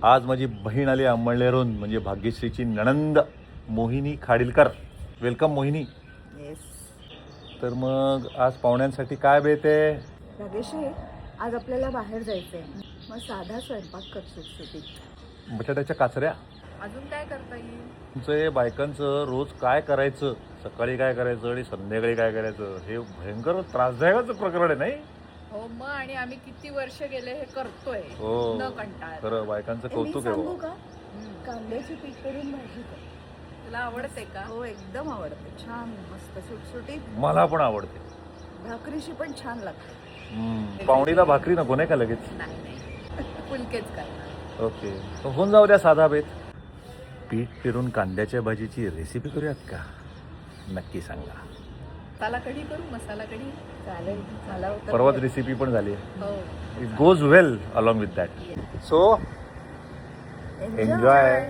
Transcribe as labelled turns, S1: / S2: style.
S1: आज माझी बहीण आली अंमळनेरहून, म्हणजे भाग्यश्रीची नणंद मोहिनी खाडीलकर. वेलकम मोहिनी.
S2: येस.
S1: तर मग आज पाहुण्यांसाठी काय बेत आहे?
S2: रागेश्री, आज आपल्याला बाहेर जायचंय. मग साधा स्वयंपाक कर सुटसुटीत.
S1: बटाट्याच्या काचऱ्या.
S2: अजून काय करता येईल?
S1: तुमचं बायकांचं रोज काय करायचं, सकाळी काय करायचं आणि संध्याकाळी काय करायचं, हे भयंकर त्रासदायकच प्रकरण आहे नाही?
S3: हो मग, आणि आम्ही किती वर्ष गेले हे करतोय
S1: हो
S3: न कंटाळ.
S1: खरं बायकांचं
S2: मी
S1: कौतुक आहे
S2: सांगू
S1: हो.
S2: का? कांद्याची पीठ करून भाजी कर.
S3: तुला आवडते का?
S2: हो, एकदम आवडते. छान मस्त सुटसुटीत.
S1: मला पण आवडते.
S2: भाकरीशी पण छान लागते.
S1: पाहुणीला भाकरी नको नाही का लगेच?
S3: नाही नाही, फुलकेच करणार.
S1: ओके, तर होऊन जाऊ द्या साधा बेत. पीठ फिरून कांद्याच्या भाजीची रेसिपी करूयात का? नक्की सांगा.
S3: मसाला कढी करू? मसाला कढी
S2: चालेल. मला तर
S1: परवाच रेसिपी पण झाली.
S3: हो.
S1: It goes well along with that. So enjoy.